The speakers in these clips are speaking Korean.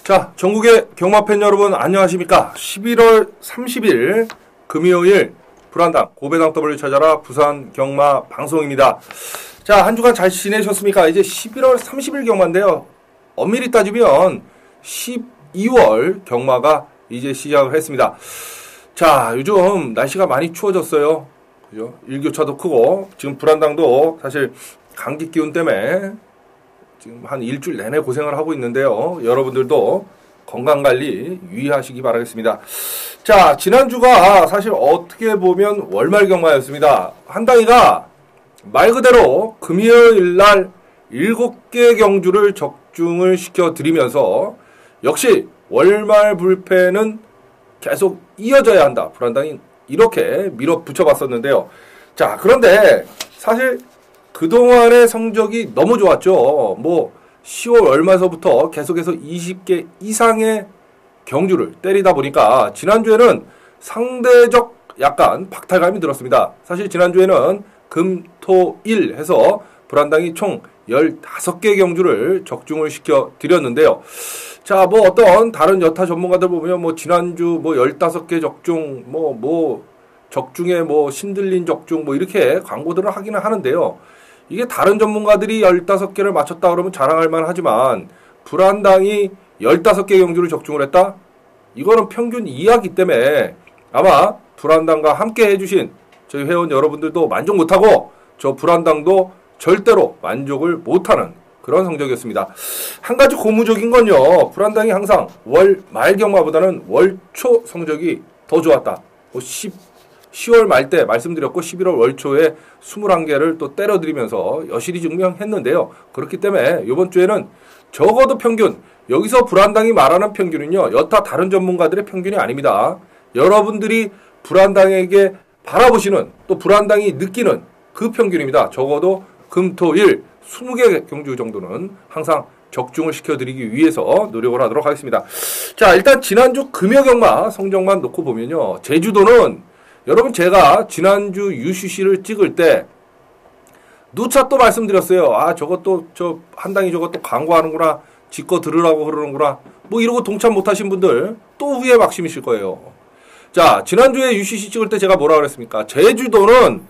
자, 전국의 경마팬 여러분 안녕하십니까? 11월 30일 금요일 불안당 고배당 W 찾아라 부산 경마 방송입니다. 자, 한 주간 잘 지내셨습니까? 이제 11월 30일 경마인데요. 엄밀히 따지면 12월 경마가 이제 시작을 했습니다. 자, 요즘 날씨가 많이 추워졌어요. 그죠? 일교차도 크고 지금 불안당도 사실 감기 기운 때문에 지금 한 일주일 내내 고생을 하고 있는데요. 여러분들도 건강관리 유의하시기 바라겠습니다. 자, 지난주가 사실 어떻게 보면 월말 경마였습니다. 한 당이가 말 그대로 금요일날 7개 경주를 적중을 시켜드리면서 역시 월말 불패는 계속 이어져야 한다. 불안당이 이렇게 밀어붙여봤었는데요. 자, 그런데 사실 그동안의 성적이 너무 좋았죠. 뭐 10월 얼마서부터 계속해서 20개 이상의 경주를 때리다 보니까 지난주에는 상대적 약간 박탈감이 들었습니다. 사실 지난주에는 금, 토, 일 해서 불안당이 총 15개 경주를 적중을 시켜드렸는데요. 자, 뭐 어떤 다른 여타 전문가들 보면 뭐 지난주 뭐 15개 적중, 적중에 뭐 신들린 적중 뭐 이렇게 광고들을 하기는 하는데요. 이게 다른 전문가들이 15개를 맞췄다 그러면 자랑할 만하지만 불안당이 15개 경주를 적중을 했다? 이거는 평균 이하기 때문에 아마 불안당과 함께 해주신 저희 회원 여러분들도 만족 못하고 저 불안당도 절대로 만족을 못하는 그런 성적이었습니다. 한 가지 고무적인 건요. 불안당이 항상 월 말 경마보다는 월 초 성적이 더 좋았다. 10월 말 때 말씀드렸고 11월 월 초에 21개를 또 때려드리면서 여실히 증명했는데요. 그렇기 때문에 이번 주에는 적어도 평균, 여기서 불안당이 말하는 평균은요. 여타 다른 전문가들의 평균이 아닙니다. 여러분들이 불안당에게 바라보시는 또 불안당이 느끼는 그 평균입니다. 적어도 금, 토, 일 20개 경주 정도는 항상 적중을 시켜드리기 위해서 노력을 하도록 하겠습니다. 자, 일단 지난주 금요경마 성적만 놓고 보면요. 제주도는 여러분 제가 지난주 UCC를 찍을 때 누차 또 말씀드렸어요. 아, 저것도 한 당이 저것도 광고하는구나. 지꺼 들으라고 그러는구나. 뭐 이러고 동참 못하신 분들 또 후회 막심이실 거예요. 자, 지난주에 UCC 찍을 때 제가 뭐라 그랬습니까? 제주도는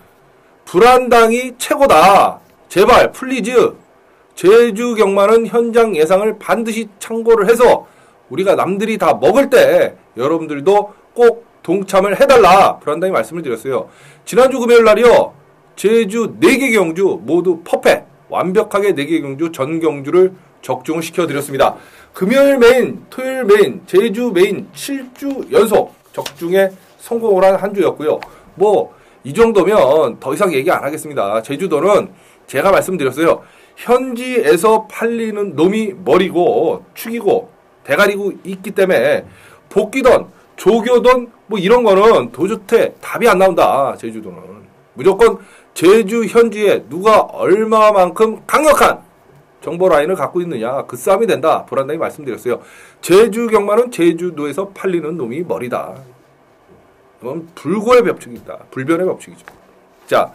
불안당이 최고다. 제발 플리즈. 제주 경마는 현장 예상을 반드시 참고를 해서 우리가 남들이 다 먹을 때 여러분들도 꼭 동참을 해달라. 불안당이 말씀을 드렸어요. 지난주 금요일 날이요. 제주 4개 경주 모두 퍼펙트. 완벽하게 4개 경주 전 경주를 적중을 시켜드렸습니다. 금요일 메인, 토요일 메인, 제주 메인 7주 연속 적중에 성공을 한 한 주였고요. 뭐 이 정도면 더 이상 얘기 안 하겠습니다. 제주도는 제가 말씀드렸어요. 현지에서 팔리는 놈이 머리고 축이고 대가리고 있기 때문에 복귀돈, 조교돈 뭐 이런 거는 도저히 답이 안 나온다. 제주도는. 무조건 제주 현지에 누가 얼마만큼 강력한 정보 라인을 갖고 있느냐. 그 싸움이 된다. 불안당이 말씀드렸어요. 제주 경마는 제주도에서 팔리는 놈이 머리다. 이건 불고의 법칙이다. 불변의 법칙이죠. 자,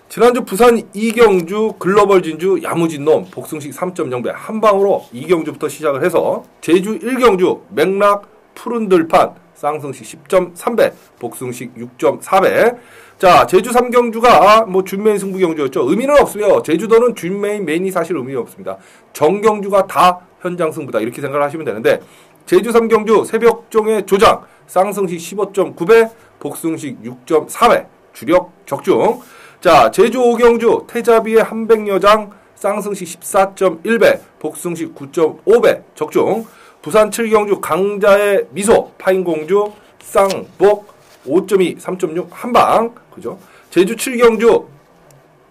지난주 부산 이경주 글로벌 진주 야무진 놈 복승식 3.0배 한 방으로 이경주부터 시작을 해서 제주 1경주 맥락 푸른 들판 쌍승식 10.3배 복승식 6.4배. 자, 제주 3경주가 뭐 준메인 승부 경주였죠. 의미는 없으며 제주도는 준메인 메인이 사실 의미가 없습니다. 정경주가 다 현장 승부다 이렇게 생각을 하시면 되는데 제주 3경주 새벽종의 조장 쌍승식 15.9배 복승식 6.4배 주력 적중. 자, 제주 5경주 태자비의 한백여장 쌍승식 14.1배 복승식 9.5배 적중. 부산 7경주 강자의 미소 파인공주 쌍복 5.2 3.6 한방. 그죠? 제주 7경주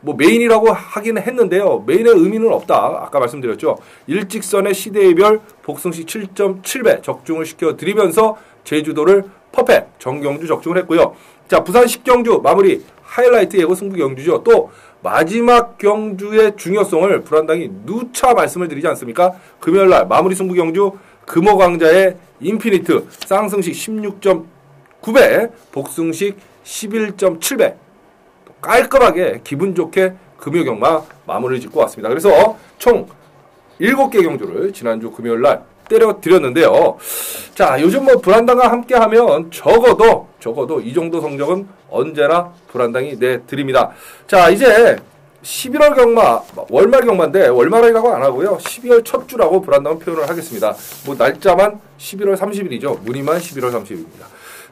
뭐 메인이라고 하기는 했는데요. 메인의 의미는 없다. 아까 말씀드렸죠. 일직선의 시대의별 복승식 7.7배 적중을 시켜드리면서 제주도를 퍼펙트 정경주 적중을 했고요. 자, 부산 10경주 마무리 하이라이트 예고 승부 경주죠. 또 마지막 경주의 중요성을 불안당이 누차 말씀을 드리지 않습니까? 금요일날 마무리 승부 경주 금호강자의 인피니트 쌍승식 16.9배 복승식 11.7배 깔끔하게 기분 좋게 금요경마 마무리를 짓고 왔습니다. 그래서 총 7개 경주를 지난주 금요일날 때려드렸는데요. 자, 요즘 뭐 불안당과 함께 하면 적어도 이 정도 성적은 언제나 불안당이 내드립니다. 자, 이제 11월 경마, 월말 경마인데 월말이라고 안 하고요. 12월 첫 주라고 불안당은 표현을 하겠습니다. 뭐 날짜만 11월 30일이죠. 무늬만 11월 30일입니다.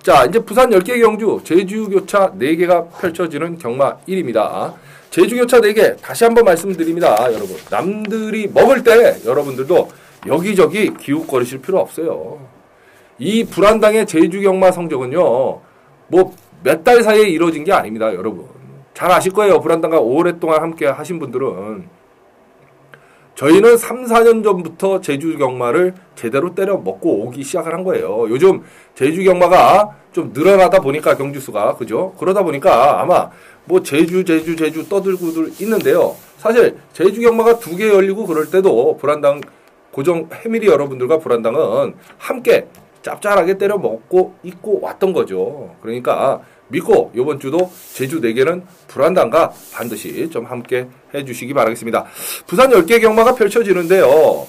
자, 이제 부산 10개 경주, 제주교차 4개가 펼쳐지는 경마 1입니다. 제주교차 4개 다시 한번 말씀드립니다. 여러분, 남들이 먹을 때 여러분들도 여기저기 기웃거리실 필요 없어요. 이 불안당의 제주경마 성적은요, 뭐 몇 달 사이에 이루어진 게 아닙니다. 여러분 잘 아실 거예요. 불안당과 오랫동안 함께 하신 분들은. 저희는 3, 4년 전부터 제주경마를 제대로 때려 먹고 오기 시작을 한 거예요. 요즘 제주경마가 좀 늘어나다 보니까 경주수가, 그죠? 그러다 보니까 아마 뭐 제주 떠들고들 있는데요. 사실 제주경마가 2개 열리고 그럴 때도 불안당 고정 해밀이 여러분들과 불안당은 함께 짭짤하게 때려 먹고 있고 왔던 거죠. 그러니까 믿고 이번 주도 제주 4개는 불안당과 반드시 좀 함께 해주시기 바라겠습니다. 부산 10개 경마가 펼쳐지는데요.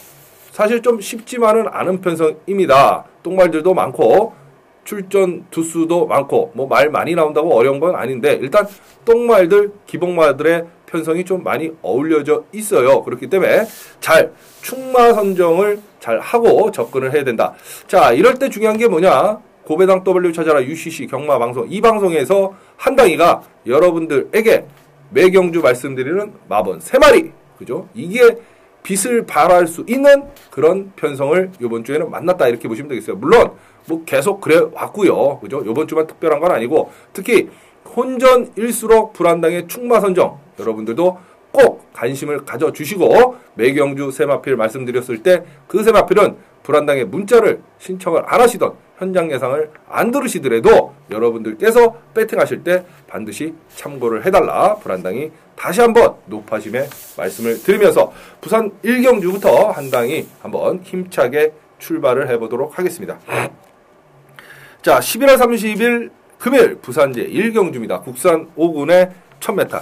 사실 좀 쉽지만은 않은 편성입니다. 똥말들도 많고 출전 두수도 많고 뭐 말 많이 나온다고 어려운 건 아닌데 일단 똥말들, 기복말들의 편성이 좀 많이 어울려져 있어요. 그렇기 때문에 잘 충마 선정을 잘 하고 접근을 해야 된다. 자, 이럴 때 중요한 게 뭐냐? 고배당 W 찾아라 UCC 경마 방송, 이 방송에서 한당이가 여러분들에게 매경주 말씀드리는 마번 3마리, 그죠? 이게 빛을 발할 수 있는 그런 편성을 이번 주에는 만났다, 이렇게 보시면 되겠어요. 물론 뭐 계속 그래 왔고요, 그죠? 이번 주만 특별한 건 아니고, 특히 혼전일수록 불안당의 충마 선정 여러분들도 꼭 관심을 가져주시고, 매경주 세마필 말씀드렸을 때 그 세마필은 불안당의 문자를 신청을 안 하시던, 현장 예상을 안 들으시더라도 여러분들께서 배팅하실 때 반드시 참고를 해달라, 불안당이 다시 한번 높아심에 말씀을 드리면서 부산 1경주부터 한당이 한번 힘차게 출발을 해보도록 하겠습니다. 자, 11월 30일 금요일 부산제 1경주입니다. 국산 5군의 1000m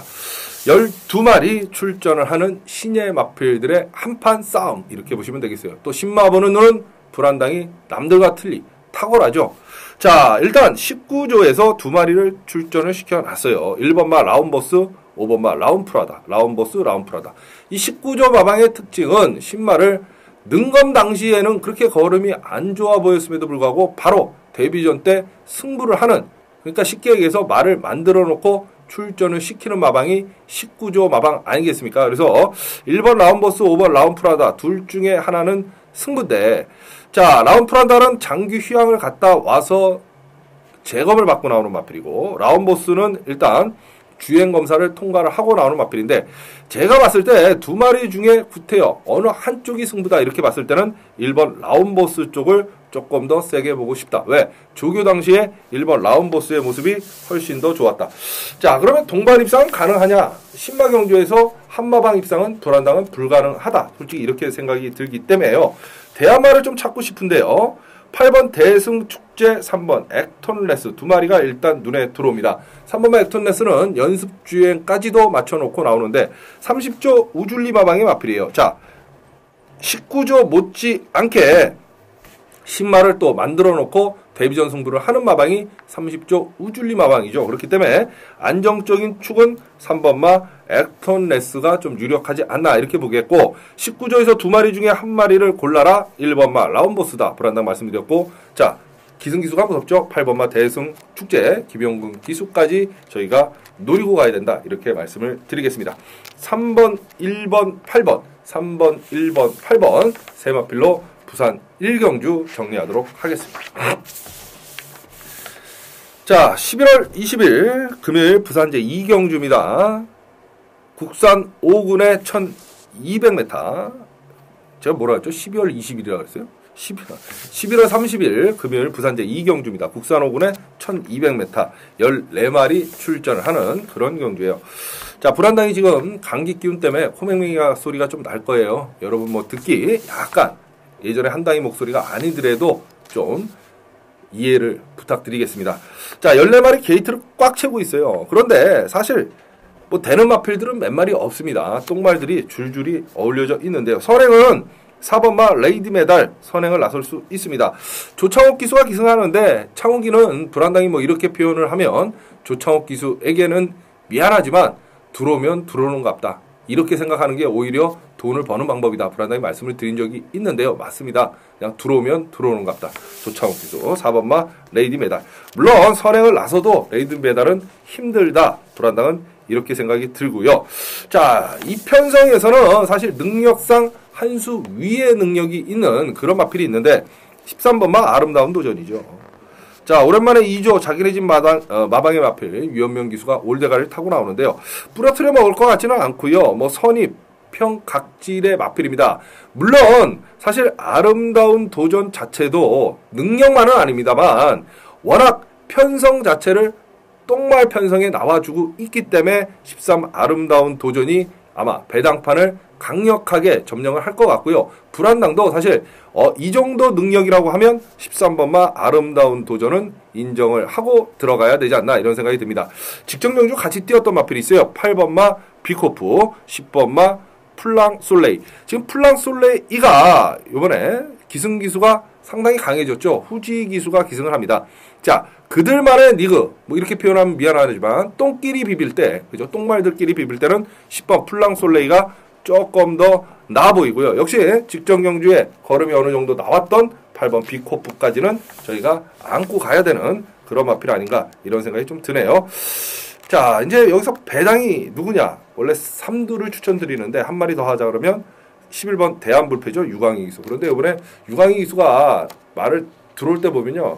12마리 출전을 하는 신예 마필들의 한판 싸움, 이렇게 보시면 되겠어요. 또 신마번호는 불안당이 남들과 틀리 탁월하죠. 자, 일단 19조에서 2마리를 출전을 시켜놨어요. 1번마 라운버스, 5번마 라운프라다. 라운버스, 라운프라다. 이 19조 마방의 특징은 신마를 능검 당시에는 그렇게 걸음이 안 좋아 보였음에도 불구하고 바로 데뷔전 때 승부를 하는, 그러니까 쉽게 얘기해서 말을 만들어 놓고 출전을 시키는 마방이 19조 마방 아니겠습니까? 그래서 1번 라운버스, 5번 라운프라다 둘 중에 하나는 승부인데, 자, 라운프라다는 장기 휴양을 갔다 와서 재검을 받고 나오는 마필이고, 라운버스는 일단 주행 검사를 통과를 하고 나오는 마필인데, 제가 봤을 때 2마리 중에 구태여 어느 한쪽이 승부다 이렇게 봤을 때는 1번 라운버스 쪽을 조금 더 세게 보고 싶다. 왜? 조교 당시에 1번 라운버스의 모습이 훨씬 더 좋았다. 자, 그러면 동반 입상은 가능하냐? 신마경주에서 한마방 입상은 불안당은 불가능하다. 솔직히 이렇게 생각이 들기 때문에요. 대한마를 좀 찾고 싶은데요. 8번 대승축제, 3번 액톤레스 2마리가 일단 눈에 들어옵니다. 3번만 액톤레스는 연습주행까지도 맞춰놓고 나오는데 30조 우줄리 마방의 마필이에요. 자, 19조 못지않게 신마를 또 만들어 놓고 데뷔전 승부를 하는 마방이 30조 우줄리 마방이죠. 그렇기 때문에 안정적인 축은 3번마 액톤레스가 좀 유력하지 않나 이렇게 보겠고, 19조에서 2마리 중에 1마리를 골라라. 1번마 라운버스다. 불안당 말씀드렸고, 자, 기승기수가 무섭죠. 8번마 대승 축제 김용근 기수까지 저희가 노리고 가야 된다, 이렇게 말씀을 드리겠습니다. 3번, 1번, 8번, 3번, 1번, 8번 세마필로 부산 1경주 정리하도록 하겠습니다. 자, 11월 20일 금요일 부산제 2경주입니다. 국산 5군의 1200m. 제가 뭐라 했죠? 12월 20일이라고 했어요? 11월 30일 금요일 부산제 2경주입니다. 국산 5군의 1200m 14마리 출전을 하는 그런 경주예요. 자, 불안당이 지금 감기 기운 때문에 코맹맹이가 소리가 좀 날 거예요. 여러분 뭐 듣기 약간 예전에 한당이 목소리가 아니더라도 좀 이해를 부탁드리겠습니다. 자, 14마리 게이트를 꽉 채고 있어요. 그런데 사실 뭐 되는 마필들은 몇 마리 없습니다. 똥말들이 줄줄이 어울려져 있는데요. 선행은 4번마 레이디 메달 선행을 나설 수 있습니다. 조창욱 기수가 기승하는데 창욱이는 불안당이 뭐 이렇게 표현을 하면 조창욱 기수에게는 미안하지만 들어오면 들어오는갑다. 이렇게 생각하는 게 오히려 돈을 버는 방법이다. 불안당이 말씀을 드린 적이 있는데요. 맞습니다. 그냥 들어오면 들어오는갑다. 조창욱 기수 4번마 레이디 메달. 물론 선행을 나서도 레이디 메달은 힘들다. 불안당은 이렇게 생각이 들고요. 자, 이 편성에서는 사실 능력상 한 수 위의 능력이 있는 그런 마필이 있는데 13번마 아름다운 도전이죠. 자, 오랜만에 2조 자기네 집 마방의 마필 유현명 기수가 올대가를 타고 나오는데요. 부러뜨려 먹을 것 같지는 않고요. 뭐 선입, 평, 각질의 마필입니다. 물론 사실 아름다운 도전 자체도 능력만은 아닙니다만 워낙 편성 자체를 똥말 편성에 나와주고 있기 때문에 13 아름다운 도전이 아마 배당판을 강력하게 점령을 할 것 같고요. 불안당도 사실 이 정도 능력이라고 하면 13번마 아름다운 도전은 인정을 하고 들어가야 되지 않나 이런 생각이 듭니다. 직전경주 같이 뛰었던 마필이 있어요. 8번마 비코프, 10번마 플랑 솔레이. 지금 플랑 솔레이가 이번에 기승기수가 상당히 강해졌죠. 후지 기수가 기승을 합니다. 자, 그들만의 리그, 뭐 이렇게 표현하면 미안하지만 똥끼리 비빌 때, 그죠? 똥말들끼리 비빌 때는 10번 플랑 솔레이가 조금 더 나아 보이고요. 역시 직전 경주에 걸음이 어느 정도 나왔던 8번 비코프까지는 저희가 안고 가야 되는 그런 마필 아닌가 이런 생각이 좀 드네요. 자, 이제 여기서 배당이 누구냐? 원래 3두를 추천드리는데 한 마리 더 하자 그러면 11번 대한불패죠. 유광희 기수. 그런데 이번에 유광희 기수가 말을 들어올 때 보면요.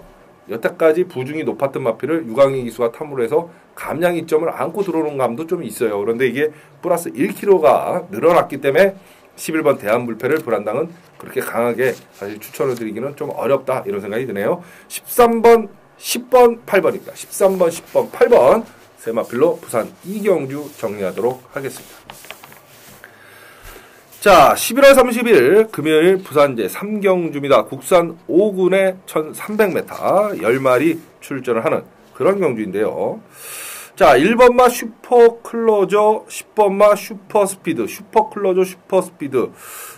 여태까지 부중이 높았던 마필을 유광희 기수가 탐으로 해서 감량 이점을 안고 들어오는 감도 좀 있어요. 그런데 이게 플러스 1kg가 늘어났기 때문에 11번 대한불패를 불안당은 그렇게 강하게 사실 추천을 드리기는 좀 어렵다 이런 생각이 드네요. 13번, 10번, 8번입니다. 13번, 10번, 8번 세 마필로 부산 이경주 정리하도록 하겠습니다. 자, 11월 30일 금요일 부산 제3경주입니다. 국산 5군의 1300m 10마리 출전을 하는 그런 경주인데요. 자, 1번마 슈퍼클로저, 10번마 슈퍼스피드, 슈퍼클로저, 슈퍼스피드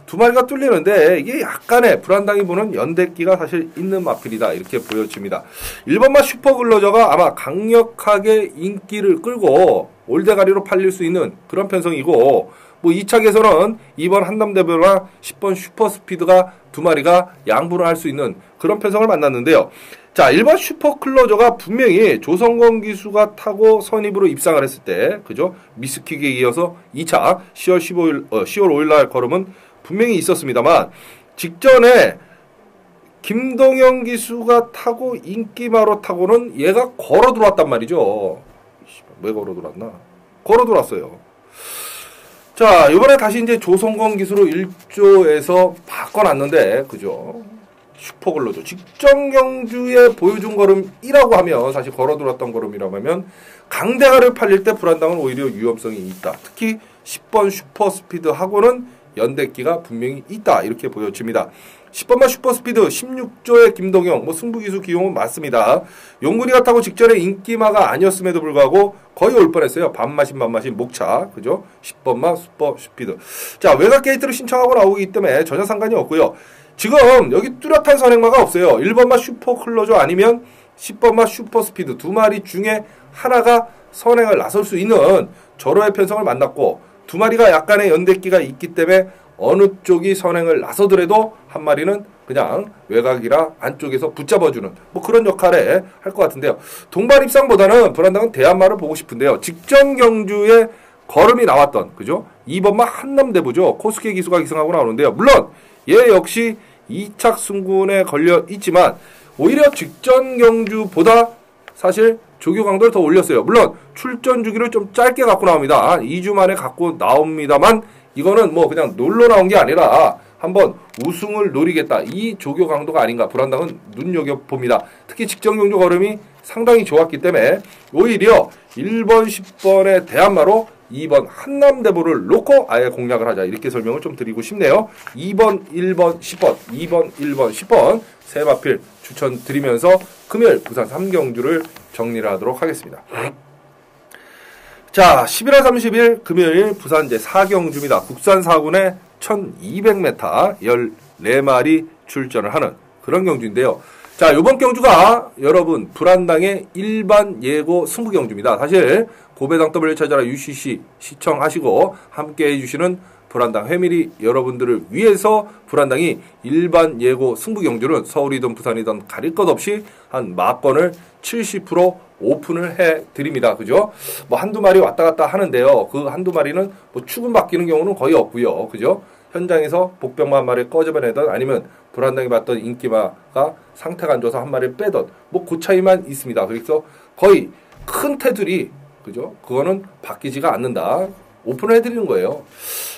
두 마리가 뚫리는데 이게 약간의 불안당이 보는 연대기가 사실 있는 마필이다 이렇게 보여집니다. 1번마 슈퍼클로저가 아마 강력하게 인기를 끌고 올대가리로 팔릴 수 있는 그런 편성이고 뭐 2차에서는 2번 한남대표랑 10번 슈퍼스피드가 두 마리가 양분을 할 수 있는 그런 편성을 만났는데요. 자, 1번 슈퍼클로저가 분명히 조성권 기수가 타고 선입으로 입상을 했을 때, 그죠? 미스킥에 이어서 2차 10월 5일 날 걸음은 분명히 있었습니다만, 직전에 김동영 기수가 타고 인기마로 타고는 얘가 걸어 들어왔단 말이죠. 왜 걸어 들어왔나? 걸어 들어왔어요. 자, 이번에 다시 이제 조성권 기수로 1조에서 바꿔놨는데, 그죠? 슈퍼글로죠. 직전 경주에 보여준 걸음이라고 하면, 사실 걸어 들어왔던 걸음이라고 하면, 강대가를 팔릴 때 불안당은 오히려 위험성이 있다. 특히 10번 슈퍼스피드하고는 연대기가 분명히 있다. 이렇게 보여집니다. 10번만 슈퍼스피드 16조의 김동영, 뭐 승부기수 기용은 맞습니다. 용군이가 타고 직전에 인기마가 아니었음에도 불구하고 거의 올 뻔했어요. 반마신 목차, 그죠? 10번만 슈퍼스피드. 자, 외곽 게이트를 신청하고 나오기 때문에 전혀 상관이 없고요. 지금 여기 뚜렷한 선행마가 없어요. 1번만 슈퍼클로저 아니면 10번만 슈퍼스피드 두 마리 중에 하나가 선행을 나설 수 있는 절호의 편성을 만났고 두 마리가 약간의 연대기가 있기 때문에 어느 쪽이 선행을 나서더라도 한 마리는 그냥 외곽이라 안쪽에서 붙잡아주는 뭐 그런 역할을 할 것 같은데요. 동반 입상보다는 불안당은 대한마를 보고 싶은데요. 직전 경주에 걸음이 나왔던 그죠? 2번마 한남대부죠. 코스케 기수가 기승하고 나오는데요. 물론 얘 역시 2착 승군에 걸려 있지만 오히려 직전 경주보다 사실 조교 강도를 더 올렸어요. 물론 출전 주기를 좀 짧게 갖고 나옵니다. 2주 만에 갖고 나옵니다만 이거는 뭐 그냥 놀러 나온 게 아니라 한번 우승을 노리겠다. 이 조교 강도가 아닌가 불안당은 눈여겨봅니다. 특히 직전 경주 걸음이 상당히 좋았기 때문에 오히려 1번, 10번의 대한마로 2번 한남대보를 놓고 아예 공략을 하자. 이렇게 설명을 좀 드리고 싶네요. 2번, 1번, 10번, 2번, 1번, 10번 세 마필 추천드리면서 금요일 부산 3경주를 정리를 하도록 하겠습니다. 자, 11월 30일 금요일 부산 제4경주입니다. 국산 4군에 1200m 14마리 출전을 하는 그런 경주인데요. 자, 요번 경주가 여러분 불안당의 일반 예고 승부 경주입니다. 사실 고배당 W 찾아라 UCC 시청하시고 함께 해주시는 불안당 회밀이 여러분들을 위해서 불안당이 일반 예고 승부 경주는 서울이든 부산이든 가릴 것 없이 한 막건을 70% 오픈을 해 드립니다. 그죠? 뭐 한두 마리 왔다 갔다 하는데요. 그 한두 마리는 뭐 추금 바뀌는 경우는 거의 없고요. 그죠? 현장에서 복병만 한 마리 꺼집어내던 아니면 불안당이 봤던 인기마가 상태가 안 좋아서 한 마리를 빼던 뭐 그 차이만 있습니다. 그래서 거의 큰 테두리 그죠? 그거는 바뀌지가 않는다. 오픈을 해드리는 거예요.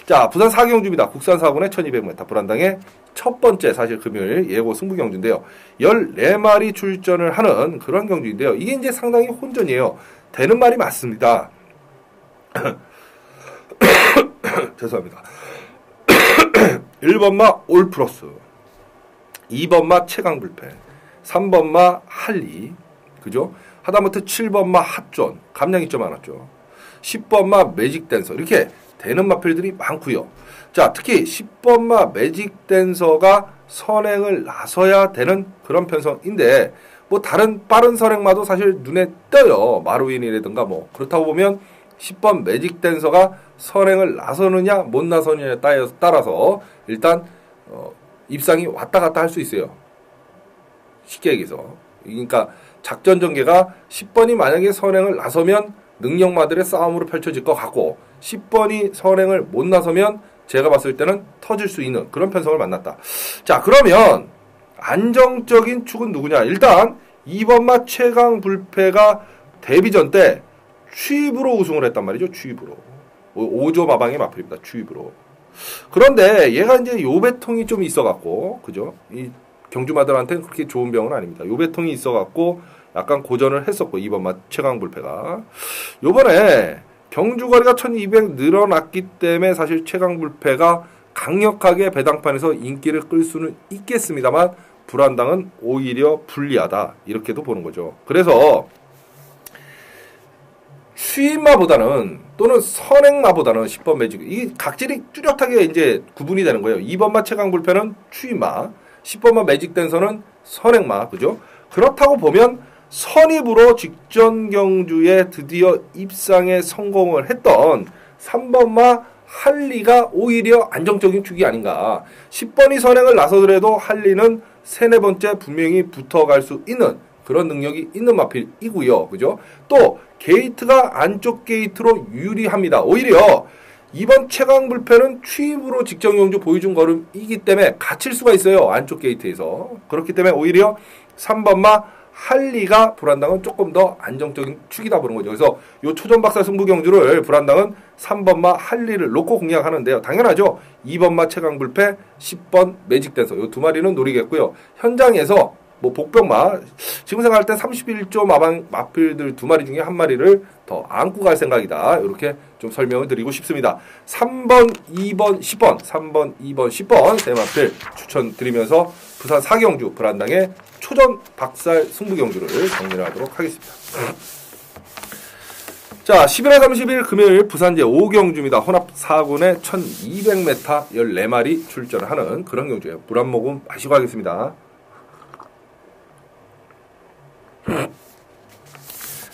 자, 부산 4경주입니다. 국산 4군의 1200m 불안당의 첫 번째 사실 금요일 예고 승부 경주인데요. 14마리 출전을 하는 그런 경주인데요. 이게 이제 상당히 혼전이에요. 되는 말이 맞습니다. 죄송합니다. 1번마 올플러스, 2번마 최강불패, 3번마 할리, 그죠? 하다못해 7번마 핫존, 감량이 좀 많았죠. 10번마 매직댄서, 이렇게 되는 마필들이 많고요. 자, 특히 10번마 매직댄서가 선행을 나서야 되는 그런 편성인데 뭐 다른 빠른 선행마도 사실 눈에 띄어요. 마루인이라든가 뭐 그렇다고 보면 10번 매직댄서가 선행을 나서느냐 못 나서느냐에 따라서 일단 입상이 왔다 갔다 할 수 있어요. 쉽게 얘기해서. 그러니까 작전 전개가 10번이 만약에 선행을 나서면 능력마들의 싸움으로 펼쳐질 것 같고 10번이 선행을 못 나서면 제가 봤을 때는 터질 수 있는 그런 편성을 만났다. 자, 그러면 안정적인 축은 누구냐? 일단 2번마 최강불패가 데뷔전 때 취입으로 우승을 했단 말이죠. 취입으로. 5조 마방의 마필입니다. 취입으로. 그런데 얘가 이제 요배통이 좀 있어갖고 그죠? 이 경주마들한테는 그렇게 좋은 병은 아닙니다. 요배통이 있어갖고 약간 고전을 했었고 2번마 최강불패가 요번에 경주거리가 1200 늘어났기 때문에 사실 최강불패가 강력하게 배당판에서 인기를 끌 수는 있겠습니다만 불안당은 오히려 불리하다 이렇게도 보는 거죠. 그래서 취입마보다는 또는 선행마보다는 10번 매직 이 각질이 뚜렷하게 이제 구분이 되는 거예요. 2번마 최강불패는 취입마, 10번마 매직댄서는 선행마, 그죠? 그렇다고 보면 선입으로 직전 경주에 드디어 입상에 성공을 했던 3번마 할리가 오히려 안정적인 축이 아닌가. 10번이 선행을 나서더라도 할리는 3, 4번째 분명히 붙어갈 수 있는 그런 능력이 있는 마필이고요. 그죠? 또 게이트가 안쪽 게이트로 유리합니다. 오히려 이번 최강불패는 취입으로 직전 경주 보여준 걸음이기 때문에 갇힐 수가 있어요. 안쪽 게이트에서. 그렇기 때문에 오히려 3번마 할리가 불안당은 조금 더 안정적인 축이다 보는 거죠. 그래서 요 초전박사 승부 경주를 불안당은 3번마 할리를 놓고 공략하는데요. 당연하죠. 2번마 최강불패, 10번 매직댄서 요 두 마리는 노리겠고요. 현장에서 뭐 복병마 지금 생각할 때 31조 마필들 두 마리 중에 한 마리를 더 안고 갈 생각이다. 이렇게 좀 설명을 드리고 싶습니다. 3번, 2번, 10번 3번, 2번, 10번 세 마필 추천드리면서 부산 4경주 불안당의 초전 박살 승부 경주를 정리하도록 하겠습니다. 자, 11월 30일 금요일 부산 제5경주입니다. 혼합 4군에 1200m 14마리 출전을 하는 그런 경주예요. 물 한 모금 마시고 하겠습니다.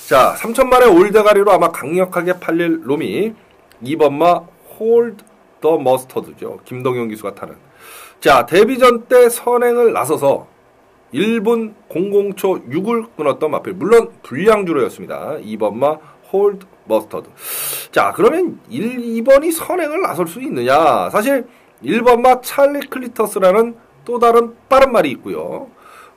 자, 3천만의 올대가리로 아마 강력하게 팔릴 놈이 2번마 홀드 더 머스터드죠. 김동현 기수가 타는. 자, 데뷔전 때 선행을 나서서 1분 00초 6을 끊었던 마필. 물론 불량주로였습니다. 2번마 홀드 머스터드. 자, 그러면 2번이 선행을 나설 수 있느냐? 사실 1번마 찰리 클리터스라는 또 다른 빠른 말이 있고요.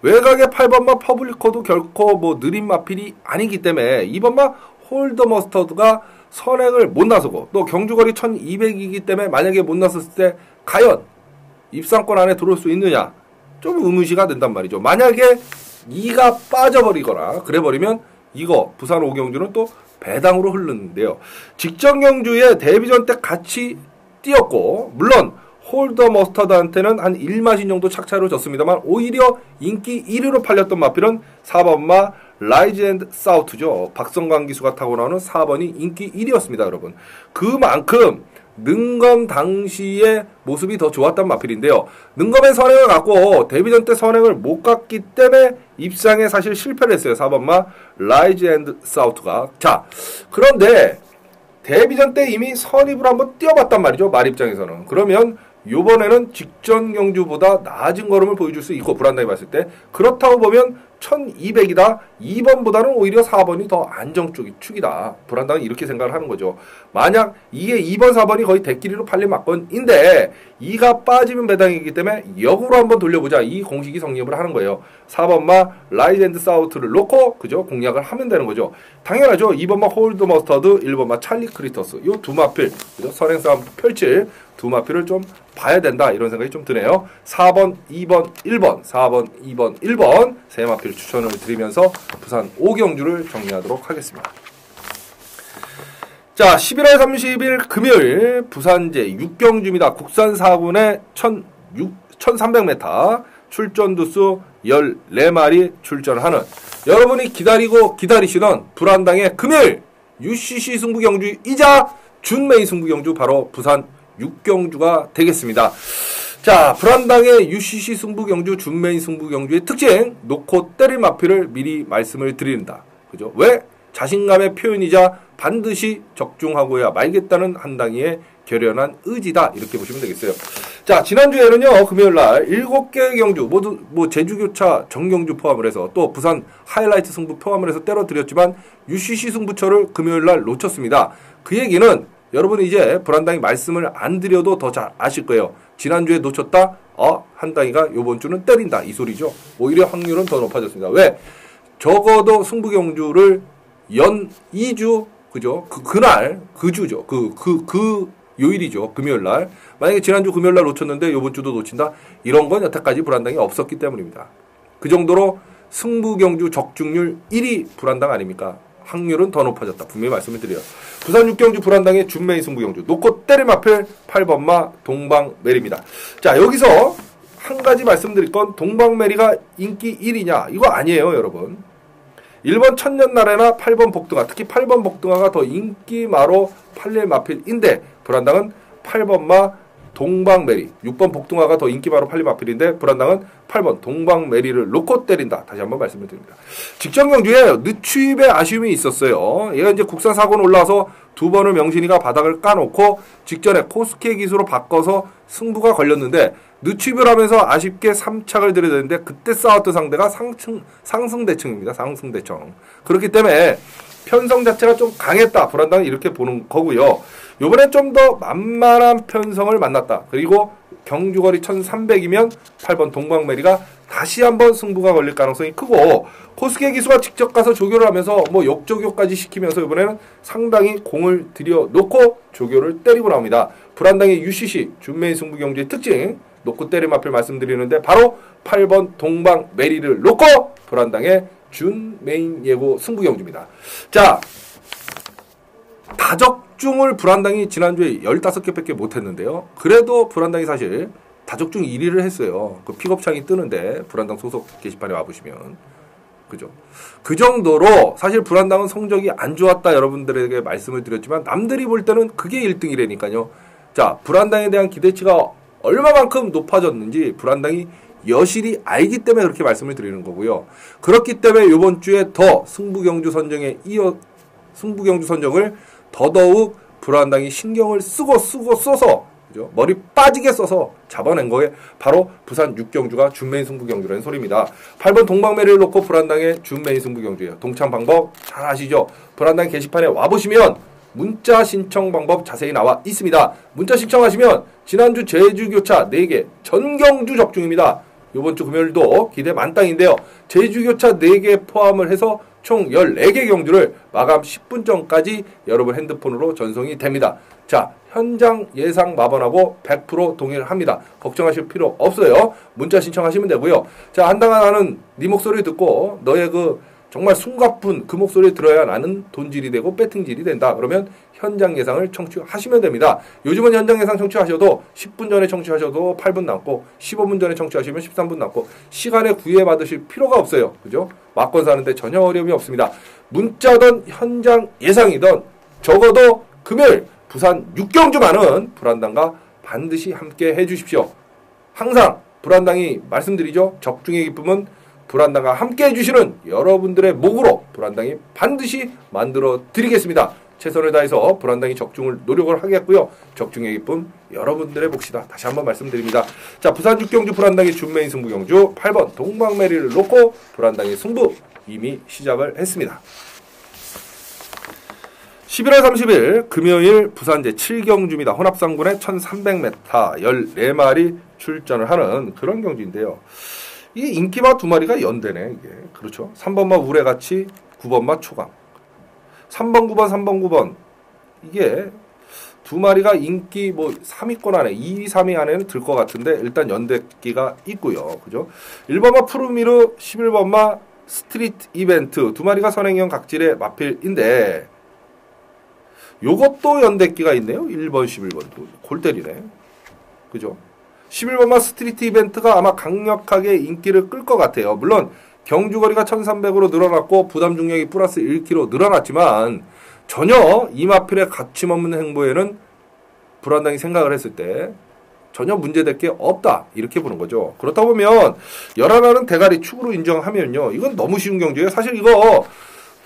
외곽의 8번마 퍼블리코도 결코 뭐 느린 마필이 아니기 때문에 2번마 홀더 머스터드가 선행을 못 나서고 또 경주거리 1200이기 때문에 만약에 못 나섰을 때 과연 입상권 안에 들어올 수 있느냐? 좀 의문시가 된단 말이죠. 만약에 2가 빠져버리거나 그래버리면 이거 부산 5경주는 또 배당으로 흐르는데요. 직전 경주에 데뷔전 때 같이 뛰었고 물론 홀더 머스터드한테는 한 1마신 정도 착차로 졌습니다만 오히려 인기 1위로 팔렸던 마필은 4번마 라이즈 앤드 사우트죠. 박성광 기수가 타고 나오는 4번이 인기 1위였습니다, 여러분. 그만큼 능검 당시의 모습이 더 좋았단 마필인데요. 능검의 선행을 갖고 데뷔전 때 선행을 못 갔기 때문에 입상에 사실 실패를 했어요. 4번마 라이즈 앤드 사우트가. 자, 그런데 데뷔전 때 이미 선입을 한번 뛰어봤단 말이죠. 말 입장에서는. 그러면 요번에는 직전 경주보다 낮은 걸음을 보여줄 수 있고, 불안당이 봤을 때 그렇다고 보면 1200이다. 2번보다는 오히려 4번이 더 안정축이다. 불안당은 이렇게 생각을 하는 거죠. 만약 이게 2번, 4번이 거의 대끼리로 팔린 막건인데 2가 빠지면 배당이기 때문에 역으로 한번 돌려보자. 이 공식이 성립을 하는 거예요. 4번마 라이즈 앤드 사우트를 놓고 그죠? 공략을 하면 되는 거죠. 당연하죠. 2번마 홀드 머스터드, 1번마 찰리 크리터스. 요 두 마필, 그죠? 선행 싸움 펼칠 두 마필을 좀 봐야 된다. 이런 생각이 좀 드네요. 4번, 2번, 1번, 4번, 2번, 1번 세 마필 추천을 드리면서 부산 5경주를 정리하도록 하겠습니다. 자, 11월 30일 금요일 부산제 6경주입니다. 국산 4군에 1300m 출전 두수 14마리 출전하는 여러분이 기다리고 기다리시는 불안당의 금요일 UCC 승부경주이자 준메이 승부경주 바로 부산 6경주가 되겠습니다. 자, 불안당의 UCC 승부경주, 준메인 승부경주의 특징, 놓고 때릴 마필을 미리 말씀을 드린다. 그죠? 왜? 자신감의 표현이자 반드시 적중하고야 말겠다는 한당이의 결연한 의지다. 이렇게 보시면 되겠어요. 자, 지난주에는요, 금요일날 7개의 경주, 모두, 제주교차 정경주 포함을 해서 또 부산 하이라이트 승부 포함을 해서 때려드렸지만 UCC 승부처를 금요일날 놓쳤습니다. 그 얘기는 여러분이 이제 불안당이 말씀을 안 드려도 더 잘 아실 거예요. 지난주에 놓쳤다? 한당이가 요번 주는 때린다. 이 소리죠. 오히려 확률은 더 높아졌습니다. 왜? 적어도 승부경주를 연 2주, 그죠? 그날, 그 주죠. 요일이죠. 금요일날. 만약에 지난주 금요일날 놓쳤는데 요번 주도 놓친다? 이런 건 여태까지 불안당이 없었기 때문입니다. 그 정도로 승부경주 적중률 1위 불안당 아닙니까? 확률은 더 높아졌다. 분명히 말씀을 드려요. 부산 6경주 불안당의 준메이 승부경주 놓고 때림 앞에 8번마 동방메리입니다. 자, 여기서 한 가지 말씀드릴 건 동방메리가 인기 1위냐? 이거 아니에요, 여러분. 1번 천년나래나 8번 복등화, 특히 8번 복등화가 더 인기마로 팔릴 마필인데 불안당은 8번마 동방메리, 6번 복등화가 더 인기마로 팔릴 마필인데 불안당은 8번 동방메리를 놓고 때린다. 다시 한번 말씀을 드립니다. 직전 경주에 늦추입에 아쉬움이 있었어요. 얘가 이제 국산 4권 올라와서 두 번을 명신이가 바닥을 까놓고 직전에 코스케 기수로 바꿔서 승부가 걸렸는데 늦추입을 하면서 아쉽게 3착을 들여야 되는데 그때 싸웠던 상대가 상승대청입니다. 상승대청. 그렇기 때문에 편성 자체가 좀 강했다. 불안당은 이렇게 보는 거고요. 요번엔 좀 더 만만한 편성을 만났다. 그리고 경주거리 1300이면 8번 동방메리가 다시 한번 승부가 걸릴 가능성이 크고 코스케 기수가 직접 가서 조교를 하면서 역조교까지 시키면서 이번에는 상당히 공을 들여놓고 조교를 때리고 나옵니다. 불안당의 UCC 준메인 승부경주의 특징 놓고 때림 앞을 말씀드리는데 바로 8번 동방메리를 놓고 불안당의 준메인 예고 승부경주입니다. 자, 다적중을 불안당이 지난주에 15개밖에 못했는데요. 그래도 불안당이 사실 다적중 1위를 했어요. 그 픽업창이 뜨는데 불안당 소속 게시판에 와보시면 그죠? 그 정도로 사실 불안당은 성적이 안 좋았다 여러분들에게 말씀을 드렸지만 남들이 볼 때는 그게 1등이라니까요. 자, 불안당에 대한 기대치가 얼마만큼 높아졌는지 불안당이 여실히 알기 때문에 그렇게 말씀을 드리는 거고요. 그렇기 때문에 이번 주에 더 승부경주 선정을 더더욱 불안당이 신경을 써서 그죠? 머리 빠지게 써서 잡아낸 거에 바로 부산 6경주가 준메인 승부경주라는 소리입니다. 8번 동방메리를 놓고 불안당의 준메인 승부경주예요. 동참 방법 잘 아시죠? 불안당 게시판에 와보시면 문자 신청 방법 자세히 나와 있습니다. 문자 신청하시면 지난주 제주교차 4개 전경주 적중입니다. 이번 주 금요일도 기대 만땅인데요. 제주교차 4개 포함을 해서 총 14개 경주를 마감 10분 전까지 여러분 핸드폰으로 전송이 됩니다. 자, 현장 예상 마번하고 100% 동일합니다. 걱정하실 필요 없어요. 문자 신청하시면 되고요. 자, 한당아 나는 네 목소리 듣고 너의 그 정말 숨가쁜 그 목소리 들어야 나는 돈질이 되고 배팅질이 된다. 그러면 현장 예상을 청취하시면 됩니다. 요즘은 현장 예상 청취하셔도 10분 전에 청취하셔도 8분 남고 15분 전에 청취하시면 13분 남고 시간에 구애받으실 필요가 없어요. 그죠? 막건 사는데 전혀 어려움이 없습니다. 문자든 현장 예상이든 적어도 금요일 부산 6경주만은 불안당과 반드시 함께 해주십시오. 항상 불안당이 말씀드리죠. 적중의 기쁨은 불안당과 함께 해주시는 여러분들의 목으로 불안당이 반드시 만들어 드리겠습니다. 최선을 다해서 불안당이 적중을 노력을 하겠고요. 적중의 기쁨 여러분들의 몫이다. 다시 한번 말씀드립니다. 자, 부산 6경주 불안당의 준메인 승부 경주 8번 동방메리를 놓고 불안당의 승부 이미 시작을 했습니다. 11월 30일 금요일 부산 제7경주입니다. 혼합상군에 1300m 14마리 출전을 하는 그런 경주인데요. 이 인기마 두 마리가 연대네, 이게. 그렇죠. 3번마 우레같이 9번마 초강. 3번, 9번, 3번, 9번. 이게 두 마리가 인기 뭐 3위권 안에, 2위, 3위 안에는 들 것 같은데 일단 연대기가 있고요. 그죠? 1번마 푸르미르, 11번마 스트리트 이벤트. 두 마리가 선행형 각질의 마필인데 요것도 연대기가 있네요. 1번, 11번도. 골 때리네. 그죠? 11번마 스트리트 이벤트가 아마 강력하게 인기를 끌 것 같아요. 물론 경주거리가 1300으로 늘어났고 부담 중력이 플러스 1kg 늘어났지만 전혀 이 마필의 가침없는 행보에는 불안당이 생각을 했을 때 전혀 문제될 게 없다. 이렇게 보는 거죠. 그렇다 보면 열하나는 대가리 축으로 인정하면요. 이건 너무 쉬운 경주예요. 사실 이거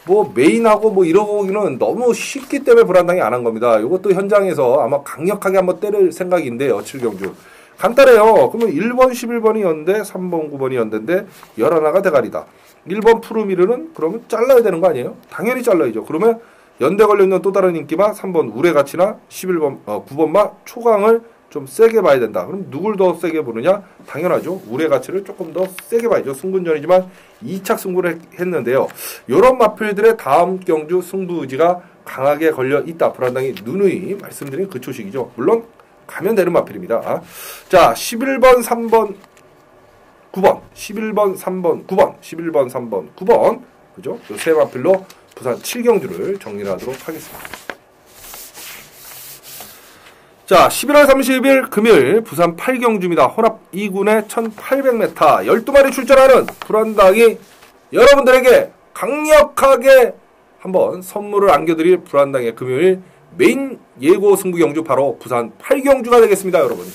뭐 메인하고 뭐 이러고는 너무 쉽기 때문에 불안당이 안 한 겁니다. 이것도 현장에서 아마 강력하게 한번 때릴 생각인데요. 7경주. 간단해요. 그러면 1번, 11번이 연대, 3번, 9번이 연대인데 11가 대가리다. 1번 푸르미르는 그러면 잘라야 되는 거 아니에요? 당연히 잘라야죠. 그러면 연대 걸려있는 또 다른 인기마 3번 우레가치나 9번마 초강을 좀 세게 봐야 된다. 그럼 누굴 더 세게 보느냐? 당연하죠. 우레가치를 조금 더 세게 봐야죠. 승군전이지만 2착 승부를 했는데요. 이런 마필들의 다음 경주 승부 의지가 강하게 걸려 있다. 불안당이 누누이 말씀드린 그 초식이죠. 물론 가면 되는 마필입니다. 자, 11번, 3번, 9번, 11번, 3번, 9번, 11번, 3번, 9번, 그죠? 이 세 마필로 부산 7경주를 정리하도록 하겠습니다. 자, 11월 30일 금요일 부산 8경주입니다. 혼합 2군에 1800m 12마리 출전하는 불안당이 여러분들에게 강력하게 한번 선물을 안겨드릴 불안당의 금요일 메인 예고 승부 경주 바로 부산 8경주가 되겠습니다, 여러분.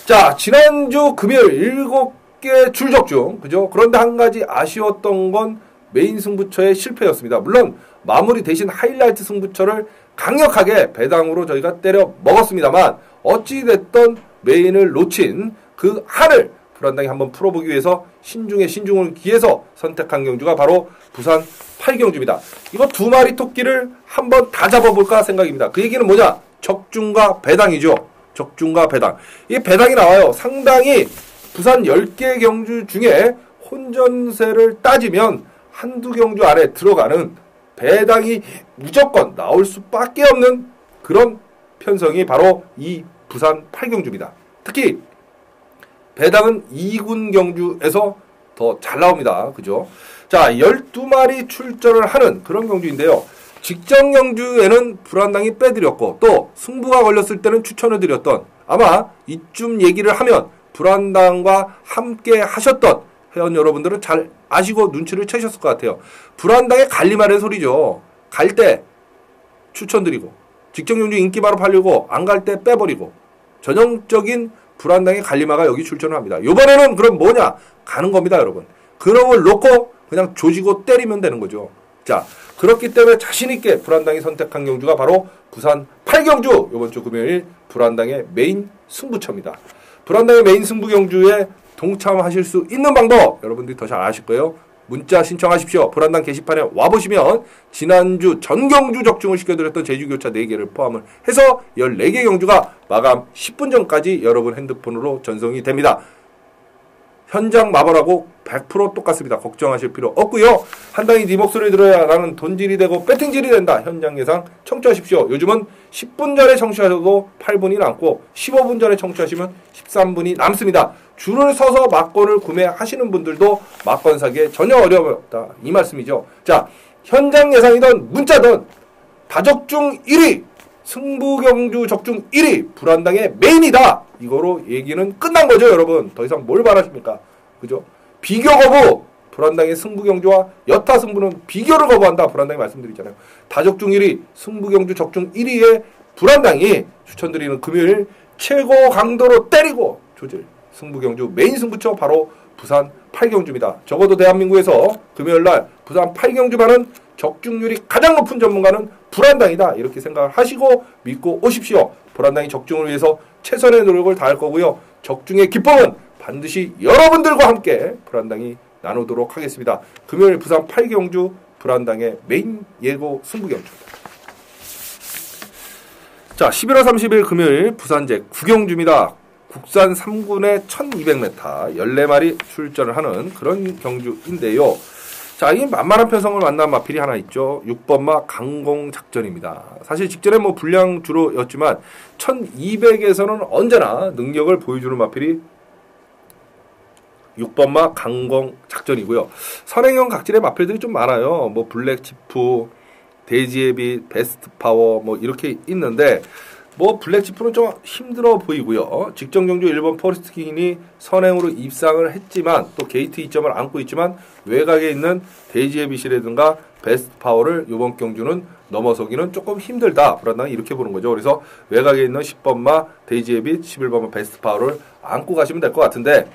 자, 지난주 금요일 7개 출적 그죠? 그런데 한 가지 아쉬웠던 건 메인 승부처의 실패였습니다. 물론 마무리 대신 하이라이트 승부처를 강력하게 배당으로 저희가 때려 먹었습니다만 어찌됐던 메인을 놓친 그 한을 불안당이 한번 풀어보기 위해서 신중에 신중을 기해서 선택한 경주가 바로 부산 8경주입니다. 이거 두 마리 토끼를 한번 다 잡아볼까 생각입니다. 그 얘기는 뭐냐? 적중과 배당이죠. 적중과 배당. 이 배당이 나와요. 상당히 부산 10개 경주 중에 혼전세를 따지면 한두 경주 안에 들어가는 배당이 무조건 나올 수밖에 없는 그런 편성이 바로 이 부산 8경주입니다. 특히 배당은 2군 경주에서 더 잘 나옵니다. 그죠? 자, 12마리 출전을 하는 그런 경주인데요. 직전 경주에는 불안당이 빼드렸고 또 승부가 걸렸을 때는 추천을 드렸던 아마 이쯤 얘기를 하면 불안당과 함께 하셨던 회원 여러분들은 잘 아시고 눈치를 채셨을 것 같아요. 불안당에 갈리마는 소리죠. 갈 때 추천드리고 직전 경주 인기 바로 팔리고 안 갈 때 빼버리고 전형적인 불안당의 갈리마가 여기 출전을 합니다. 이번에는 그럼 뭐냐? 가는 겁니다, 여러분. 그런 걸 놓고 그냥 조지고 때리면 되는 거죠. 자, 그렇기 때문에 자신있게 불안당이 선택한 경주가 바로 부산 8경주 이번 주 금요일 불안당의 메인 승부처입니다. 불안당의 메인 승부 경주에 동참하실 수 있는 방법 여러분들이 더 잘 아실 거예요. 문자 신청하십시오. 불안당 게시판에 와보시면 지난주 전경주 적중을 시켜드렸던 제주교차 4개를 포함을 해서 14개 경주가 마감 10분 전까지 여러분 핸드폰으로 전송이 됩니다. 현장 마발하고 100% 똑같습니다. 걱정하실 필요 없고요. 한 당이 네 목소리 들어야 나는 돈질이 되고 배팅질이 된다. 현장 예상 청취하십시오. 요즘은 10분 전에 청취하셔도 8분이 남고 15분 전에 청취하시면 13분이 남습니다. 줄을 서서 막건을 구매하시는 분들도 막건 사기에 전혀 어려움이 없다. 이 말씀이죠. 자, 현장 예상이든 문자든 다적중 1위, 승부경주 적중 1위, 불안당의 메인이다. 이거로 얘기는 끝난 거죠, 여러분. 더 이상 뭘 바라십니까? 그죠? 비교 거부! 불안당의 승부경주와 여타 승부는 비교를 거부한다. 불안당이 말씀드리잖아요. 다적중 1위, 승부경주 적중 1위에 불안당이 추천드리는 금요일 최고 강도로 때리고 조질 승부경주 메인 승부처 바로 부산 8경주입니다. 적어도 대한민국에서 금요일날 부산 8경주만은 적중률이 가장 높은 전문가는 불안당이다. 이렇게 생각을 하시고 믿고 오십시오. 불안당이 적중을 위해서 최선의 노력을 다할 거고요. 적중의 기쁨은 반드시 여러분들과 함께 불안당이 나누도록 하겠습니다. 금요일 부산 8경주 불안당의 메인 예고 승부경주입니다. 자, 11월 30일 금요일 부산제 9경주입니다. 국산 3군의 1200m 14마리 출전을 하는 그런 경주인데요. 자, 이 만만한 편성을 만난 마필이 하나 있죠. 6번마 강공작전입니다. 사실 직전에 뭐 불량 주로였지만 1200에서는 언제나 능력을 보여주는 마필이 6번마 강공작전이고요. 선행형 각질의 마필들이 좀 많아요. 뭐 블랙치프, 돼지의 빛, 베스트파워 뭐 이렇게 있는데 뭐 블랙치프는 좀 힘들어 보이고요. 직전경주 1번 포레스트킹이 선행으로 입상을 했지만 또 게이트 2점을 안고 있지만 외곽에 있는 돼지의 빛이라든가 베스트파워를 이번 경주는 넘어서기는 조금 힘들다. 불안당이 이렇게 보는 거죠. 그래서 외곽에 있는 10번마 돼지의 빛, 11번마 베스트파워를 안고 가시면 될 것 같은데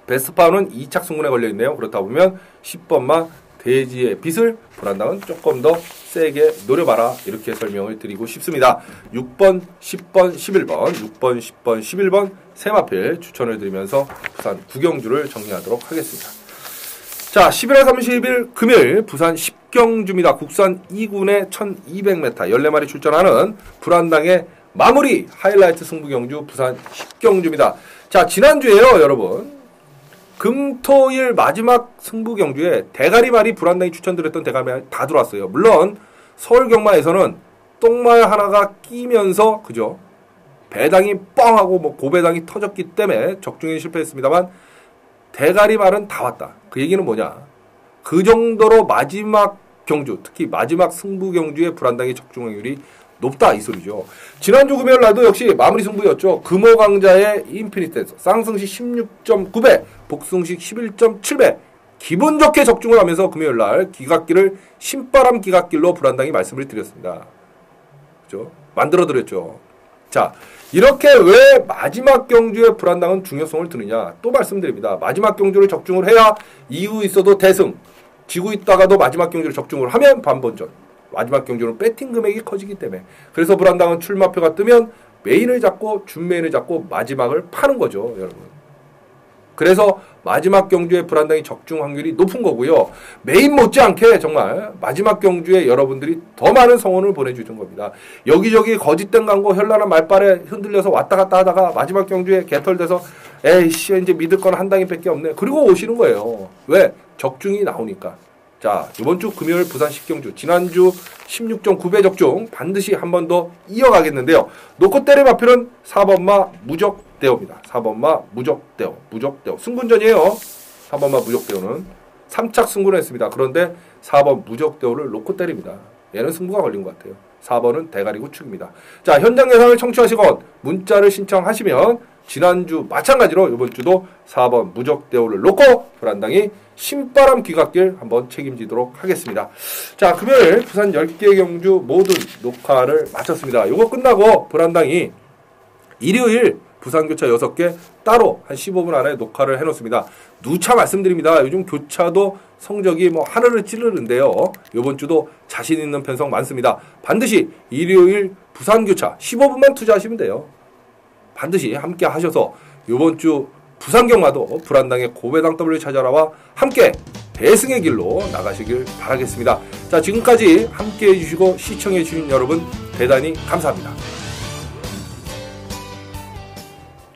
베스트파워는 2착 승군에 걸려있네요. 그렇다 보면 10번마 돼지의 빛을 불안당은 조금 더 세게 노려봐라. 이렇게 설명을 드리고 싶습니다. 6번, 10번, 11번, 6번, 10번, 11번 세 마필 추천을 드리면서 부산 9경주를 정리하도록 하겠습니다. 자, 11월 30일 금요일 부산 10경주입니다. 국산 2군의 1200m 14마리 출전하는 불안당의 마무리 하이라이트 승부경주 부산 10경주입니다. 자, 지난주에요, 여러분. 금토일 마지막 승부경주에 대가리말이 불안당이 추천드렸던 대가리말이 다 들어왔어요. 물론 서울 경마에서는 똥말 하나가 끼면서 그죠? 배당이 뻥하고 뭐 고배당이 터졌기 때문에 적중에 실패했습니다만 대가리말은 다 왔다. 그 얘기는 뭐냐? 그 정도로 마지막 경주, 특히 마지막 승부경주의 불안당의 적중 확률이 높다 이 소리죠. 지난주 금요일 날도 역시 마무리 승부였죠. 금호강자의 인피니트에서 쌍승식 16.9배, 복승식 11.7배 기분 좋게 적중을 하면서 금요일 날 기갓길을 신바람 기갓길로 불안당이 말씀을 드렸습니다. 그죠? 만들어 드렸죠. 자, 이렇게 왜 마지막 경주의 불안당은 중요성을 두느냐? 또 말씀드립니다. 마지막 경주를 적중을 해야 이후 있어도 대승, 지고 있다가도 마지막 경주를 적중을 하면 반번전. 마지막 경주는 배팅 금액이 커지기 때문에. 그래서 불안당은 출마표가 뜨면 메인을 잡고 준메인을 잡고 마지막을 파는 거죠, 여러분. 그래서 마지막 경주에 불안당이 적중 확률이 높은 거고요. 메인 못지않게 정말 마지막 경주에 여러분들이 더 많은 성원을 보내주신 겁니다. 여기저기 거짓된 광고 현란한 말빨에 흔들려서 왔다 갔다 하다가 마지막 경주에 개털돼서 에이씨 이제 믿을 건 한 당이밖에 없네. 그리고 오시는 거예요. 왜? 적중이 나오니까. 자, 이번 주 금요일 부산 10경주 지난주 16.9배 적중 반드시 한 번 더 이어가겠는데요. 놓고 때릴 마필은 4번마 무적대어입니다. 4번마 무적대어. 승군전이에요. 4번마 무적대어는 3착 승군을 했습니다. 그런데 4번 무적대어를 놓고 때립니다. 얘는 승부가 걸린 것 같아요. 4번은 대가리 후축입니다. 자, 현장 예상을 청취하시건 문자를 신청하시면 지난주 마찬가지로 이번 주도 4번 무적대오를 놓고 불안당이 신바람 귀갓길 한번 책임지도록 하겠습니다. 자, 금요일 부산 10개 경주 모든 녹화를 마쳤습니다. 요거 끝나고 불안당이 일요일 부산교차 6개 따로 한 15분 안에 녹화를 해놓습니다. 누차 말씀드립니다. 요즘 교차도 성적이 뭐 하늘을 찌르는데요. 요번 주도 자신 있는 편성 많습니다. 반드시 일요일 부산교차 15분만 투자하시면 돼요. 반드시 함께 하셔서 요번 주 부산경마도 불안당의 고배당 W 찾아라와 함께 대승의 길로 나가시길 바라겠습니다. 자, 지금까지 함께 해주시고 시청해주신 여러분 대단히 감사합니다.